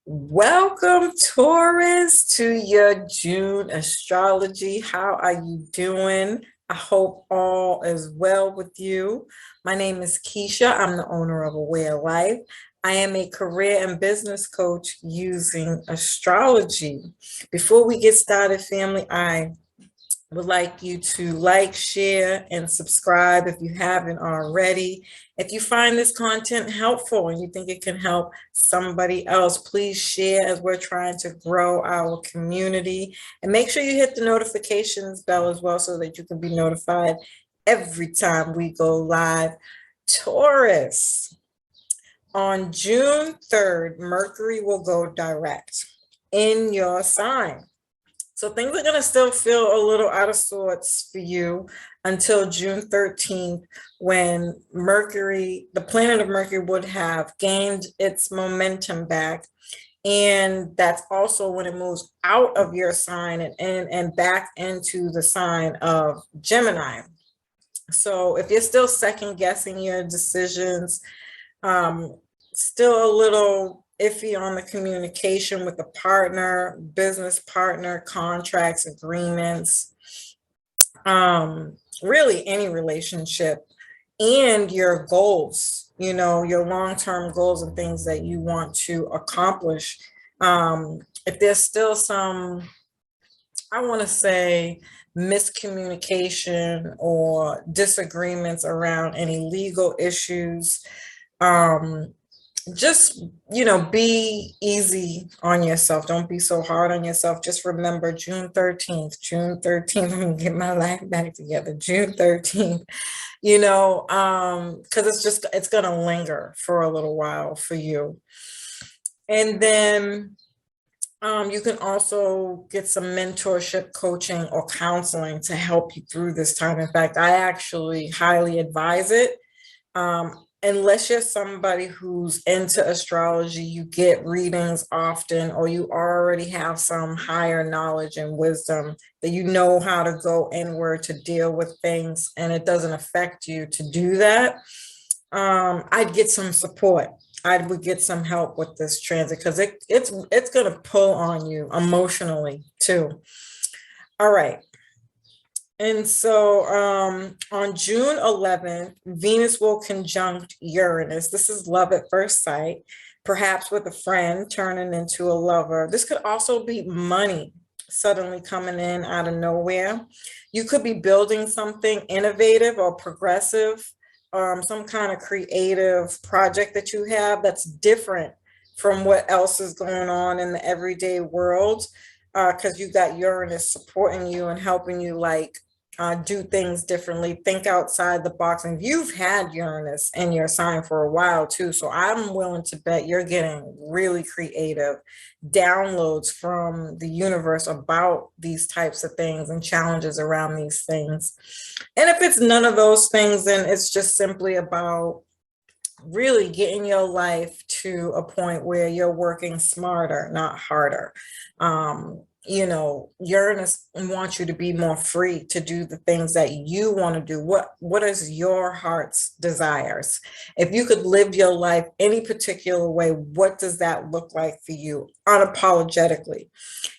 Welcome, Taurus, to your June astrology. How are you doing? I hope all is well with you. My name is Keisha. I'm the owner of Aware Life. I am a career and business coach using astrology. Before we get started, family, I would like you to like, share, and subscribe if you haven't already. If you find this content helpful and you think it can help somebody else, please share as we're trying to grow our community. And make sure you hit the notifications bell as well so that you can be notified every time we go live. Taurus, on June 3rd, Mercury will go direct in your sign. So things are going to still feel a little out of sorts for you until June 13th, when Mercury, the planet of Mercury, would have gained its momentum back. And that's also when it moves out of your sign and back into the sign of Gemini. So if you're still second guessing your decisions, still a little iffy on the communication with the partner, business partner, contracts, agreements, really any relationship, and your goals, your long-term goals and things that you want to accomplish. If there's still some, I want to say, miscommunication or disagreements around any legal issues, just be easy on yourself. Don't be so hard on yourself. Just remember June 13th. I'm gonna get my life back together. June 13th, because it's gonna linger for a little while for you. And then you can also get some mentorship, coaching, or counseling to help you through this time. In fact, I actually highly advise it. Unless you're somebody who's into astrology, you get readings often, or you already have some higher knowledge and wisdom that you know how to go inward to deal with things, and it doesn't affect you to do that. I'd get some support. I would get some help with this transit because it's going to pull on you emotionally too. All right. And so on June 11th, Venus will conjunct Uranus. This is love at first sight, perhaps with a friend turning into a lover. This could also be money suddenly coming in out of nowhere. You could be building something innovative or progressive, some kind of creative project that you have that's different from what else is going on in the everyday world, because you got Uranus supporting you and helping you do things differently, think outside the box. And you've had Uranus in your sign for a while too. So I'm willing to bet you're getting really creative downloads from the universe about these types of things and challenges around these things. And if it's none of those things, then it's just simply about really getting your life to a point where you're working smarter, not harder. Uranus wants you to be more free to do the things that you want to do. What is your heart's desires? If you could live your life any particular way, what does that look like for you unapologetically?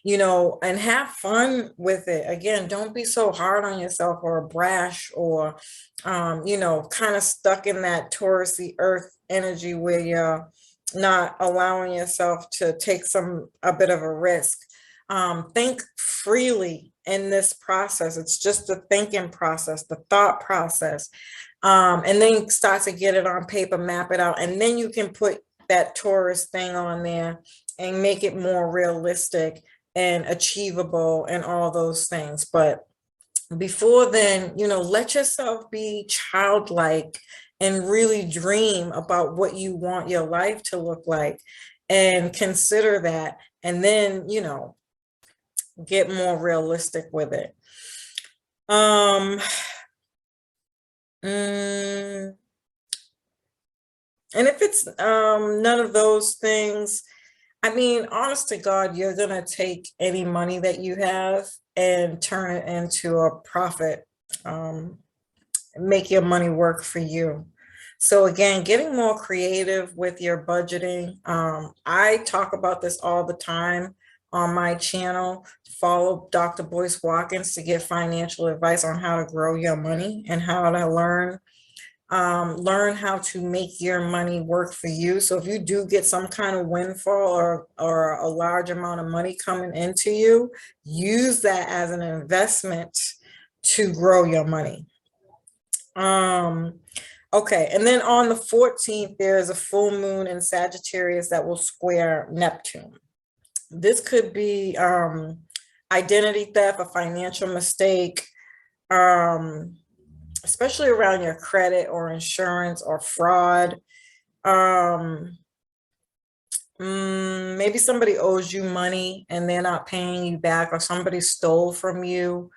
And have fun with it. Again, don't be so hard on yourself or brash or kind of stuck in that Taurusy earth energy where you're not allowing yourself to take a bit of a risk. Think freely in this process. It's just the thinking process, the thought process. And then start to get it on paper, map it out, and then you can put that Taurus thing on there and make it more realistic and achievable and all those things. But before then, let yourself be childlike and really dream about what you want your life to look like and consider that. And then, get more realistic with it. And if it's none of those things, I mean, honest to God, you're going to take any money that you have and turn it into a profit, make your money work for you. So again, getting more creative with your budgeting. I talk about this all the time on my channel. Follow Dr. Boyce Watkins to get financial advice on how to grow your money and how to learn how to make your money work for you. So if you do get some kind of windfall or a large amount of money coming into you, use that as an investment to grow your money. Okay, and then on the 14th, there's a full moon in Sagittarius that will square Neptune. This could be identity theft, a financial mistake, especially around your credit or insurance or fraud. Maybe somebody owes you money and they're not paying you back, or somebody stole from you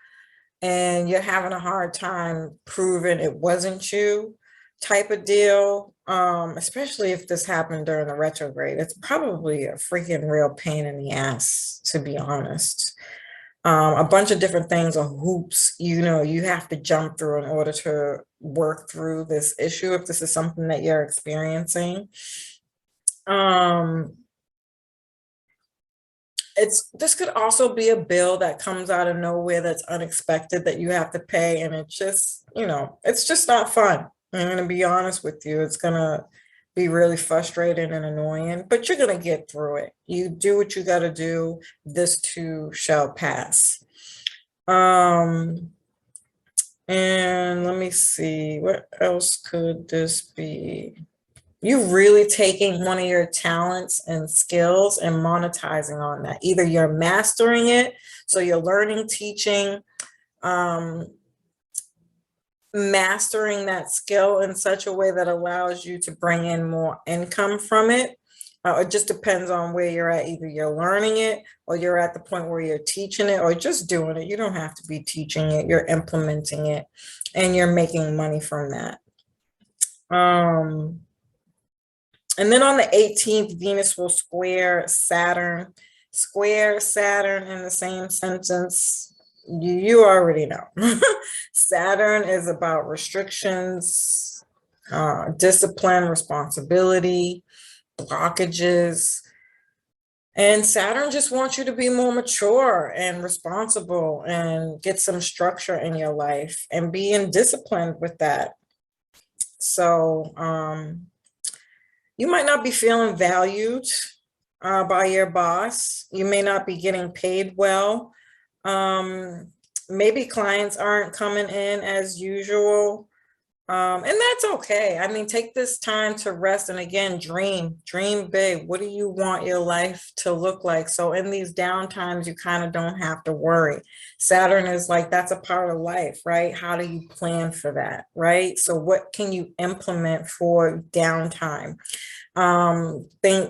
and you're having a hard time proving it wasn't you, type of deal. Especially if this happened during the retrograde. It's probably a freaking real pain in the ass, to be honest. A bunch of different things or hoops, you have to jump through in order to work through this issue if this is something that you're experiencing. This could also be a bill that comes out of nowhere that's unexpected that you have to pay, and it's just not fun. I'm going to be honest with you. It's going to be really frustrating and annoying, but you're going to get through it. You do what you got to do. This too shall pass. And let me see, what else could this be? You really taking one of your talents and skills and monetizing on that. Either you're mastering it, so you're learning, teaching, mastering that skill in such a way that allows you to bring in more income from it. It just depends on where you're at. Either you're learning it or you're at the point where you're teaching it or just doing it. You don't have to be teaching it. You're implementing it and you're making money from that. And then on the 18th, Venus will square Saturn. Square Saturn in the same sentence, you already know. Saturn is about restrictions, discipline, responsibility, blockages. And Saturn just wants you to be more mature and responsible and get some structure in your life and being disciplined with that. So you might not be feeling valued by your boss. You may not be getting paid well. Maybe clients aren't coming in as usual. And that's okay. I mean, take this time to rest and again, dream big. What do you want your life to look like? So in these downtimes, you kind of don't have to worry. Saturn is like, that's a part of life, right? How do you plan for that, right? So what can you implement for downtime?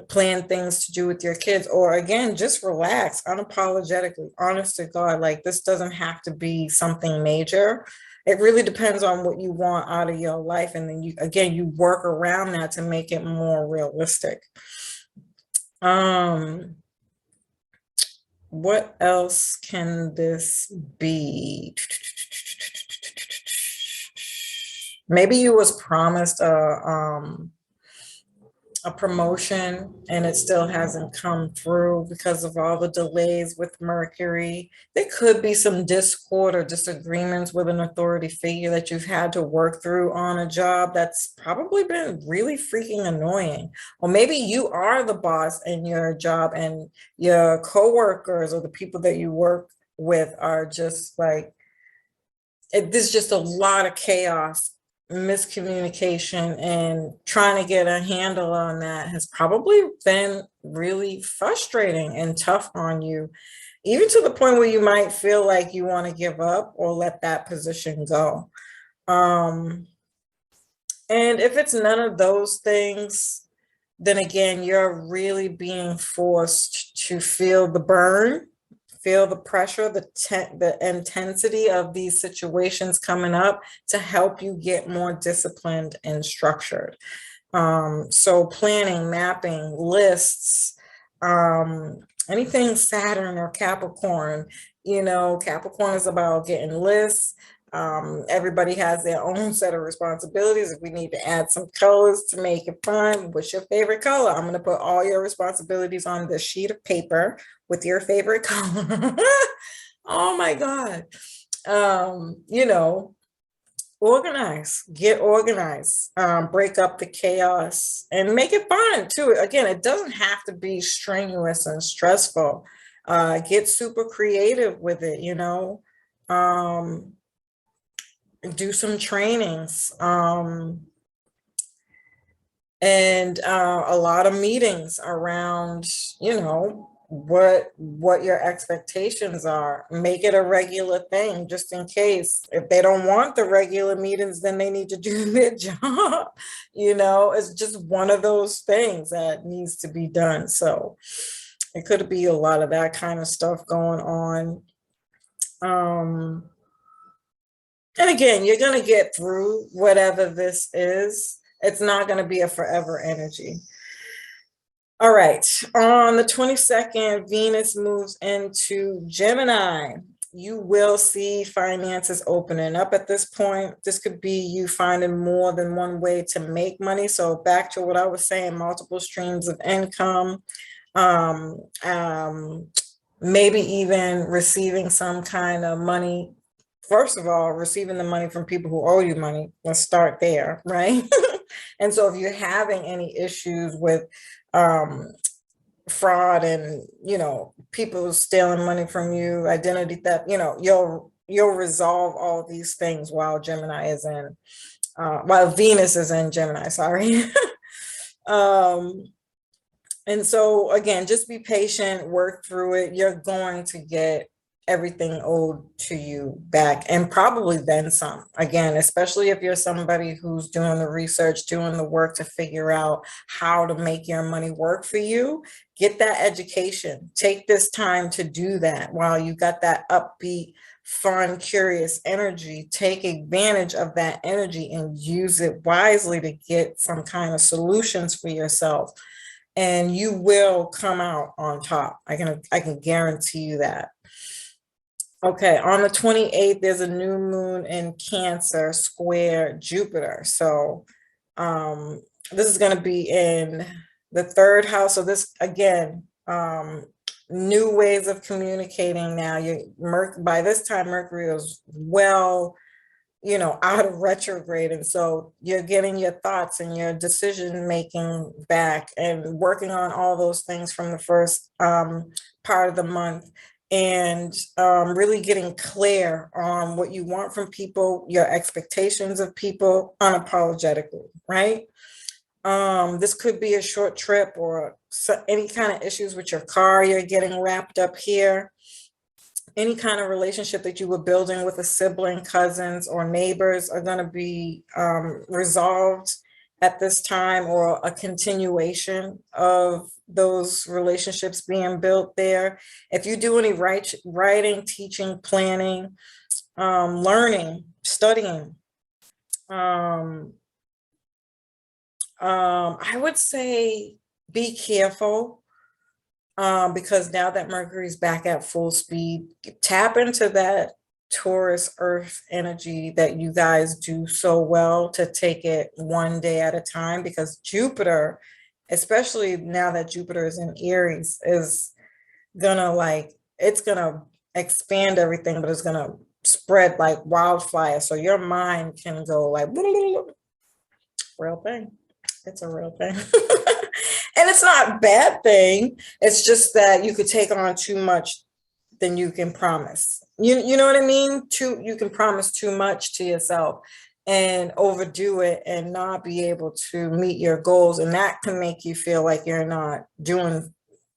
Plan things to do with your kids, or again, just relax unapologetically, honest to God. Like, this doesn't have to be something major. It really depends on what you want out of your life. And then you work around that to make it more realistic. What else can this be? Maybe you was promised a promotion and it still hasn't come through because of all the delays with Mercury. There could be some discord or disagreements with an authority figure that you've had to work through on a job that's probably been really freaking annoying. Or maybe you are the boss in your job and your coworkers or the people that you work with are just like, there's just a lot of chaos, miscommunication, and trying to get a handle on that has probably been really frustrating and tough on you, even to the point where you might feel like you want to give up or let that position go. And if it's none of those things, then again, you're really being forced to feel the burn, feel the pressure, the intensity of these situations coming up to help you get more disciplined and structured. So planning, mapping, lists, anything Saturn or Capricorn, Capricorn is about getting lists, Everybody has their own set of responsibilities. If we need to add some colors to make it fun, what's your favorite color? I'm going to put all your responsibilities on this sheet of paper with your favorite color. Oh my God. You know, organize, get organized, break up the chaos and make it fun too. Again, it doesn't have to be strenuous and stressful. Get super creative with it, you know. Um, do some trainings, and a lot of meetings around, you know, what your expectations are. Make it a regular thing, just in case. If they don't want the regular meetings, then they need to do their job. You know, it's just one of those things that needs to be done. So it could be a lot of that kind of stuff going on. And again, you're going to get through whatever this is. It's not going to be a forever energy. All right. On the 22nd, Venus moves into Gemini. You will see finances opening up at this point. This could be you finding more than one way to make money. So back to what I was saying, multiple streams of income. Um, um, Maybe even receiving some kind of money. First of all, receiving the money from people who owe you money. Let's start there, right? And so if you're having any issues with fraud and, you know, people stealing money from you, identity theft, you know, you'll resolve all these things while Gemini is in, while Venus is in Gemini, sorry. And so again, just be patient, work through it. You're going to get everything owed to you back, and probably then some. Again, especially if you're somebody who's doing the research, doing the work to figure out how to make your money work for you, get that education. Take this time to do that while you got that upbeat, fun, curious energy. Take advantage of that energy and use it wisely to get some kind of solutions for yourself, and you will come out on top. I can guarantee you that. Okay, on the 28th, there's a new moon in Cancer square Jupiter. So this is going to be in the third house. So this, again, new ways of communicating now. By this time, Mercury is well, you know, out of retrograde. And so you're getting your thoughts and your decision making back and working on all those things from the first part of the month, and really getting clear on what you want from people, your expectations of people unapologetically, right? This could be a short trip or any kind of issues with your car you're getting wrapped up here. Any kind of relationship that you were building with a sibling, cousins, or neighbors are going to be resolved at this time, or a continuation of those relationships being built there. If you do any writing, teaching, planning, learning, studying, I would say be careful. Because now that Mercury's back at full speed, tap into that Taurus Earth energy that you guys do so well, to take it one day at a time, because Jupiter, especially now that Jupiter is in Aries, is gonna it's gonna expand everything, but it's gonna spread like wildfire. So your mind can go like, real thing. It's a real thing. And it's not a bad thing. It's just that you could take on too much than you can promise. You know what I mean? You can promise too much to yourself and overdo it and not be able to meet your goals. And that can make you feel like you're not doing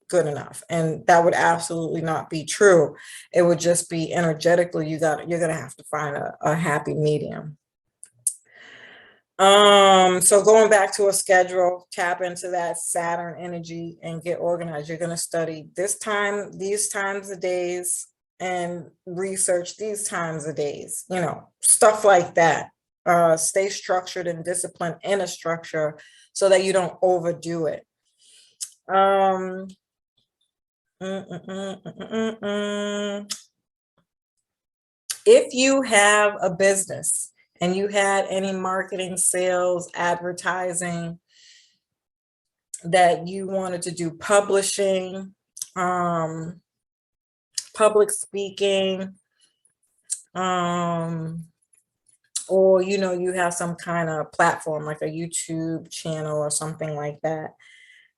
good enough. And that would absolutely not be true. It would just be energetically, you're gonna have to find a happy medium. So going back to a schedule, tap into that Saturn energy and get organized. You're going to study these times of days, and research these times of days, you know, stuff like that. Stay structured and disciplined in a structure so that you don't overdo it. If you have a business and you had any marketing, sales, advertising that you wanted to do, publishing, um, public speaking, um, or you have some kind of platform like a YouTube channel or something like that.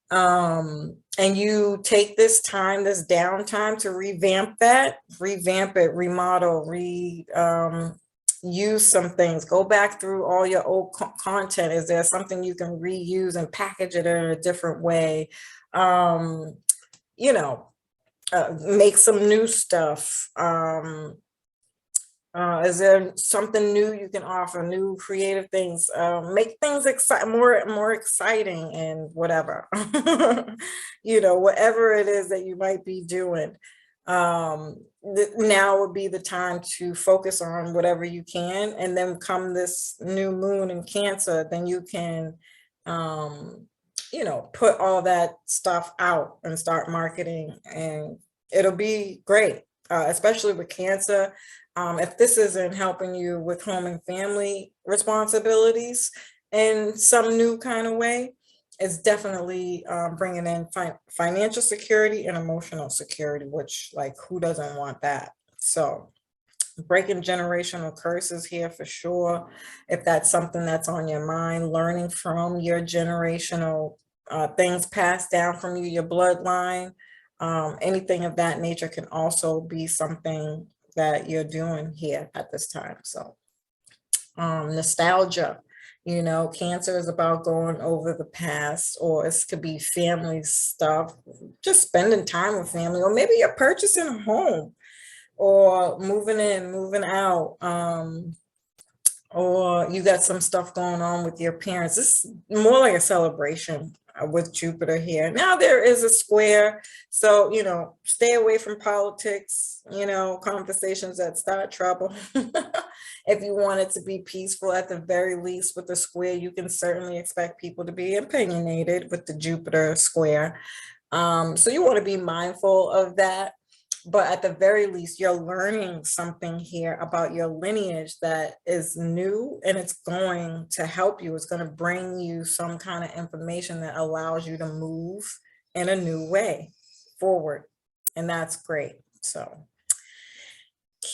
And you take this time, this downtime to revamp it, remodel, use some things, go back through all your old content. Is there something you can reuse and package it in a different way? Um, you know, make some new stuff. Is there something new you can offer, new creative things? Make things more exciting and whatever, whatever it is that you might be doing. Now would be the time to focus on whatever you can, and then come this new moon in Cancer, then you can, put all that stuff out and start marketing, and it'll be great, especially with Cancer. If this isn't helping you with home and family responsibilities in some new kind of way, it's definitely bringing in financial security and emotional security, which, like, who doesn't want that? So breaking generational curses here for sure. If that's something that's on your mind, learning from your generational things passed down from you, your bloodline, anything of that nature can also be something that you're doing here at this time. So nostalgia, Cancer is about going over the past, or it could be family stuff, just spending time with family, or maybe you're purchasing a home, or moving in, moving out, or you got some stuff going on with your parents. This is more like a celebration with Jupiter here. Now there is a square, so stay away from politics, conversations that start trouble. If you want it to be peaceful, at the very least, with the square, you can certainly expect people to be opinionated with the Jupiter square. So you want to be mindful of that. But at the very least, you're learning something here about your lineage that is new, and it's going to help you. It's going to bring you some kind of information that allows you to move in a new way forward. And that's great. So,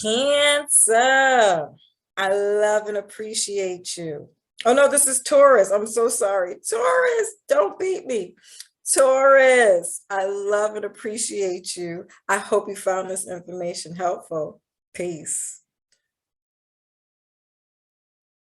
Cancer, I love and appreciate you. Oh no, this is Taurus. I'm so sorry. Taurus, don't beat me. Taurus, I love and appreciate you. I hope you found this information helpful. Peace.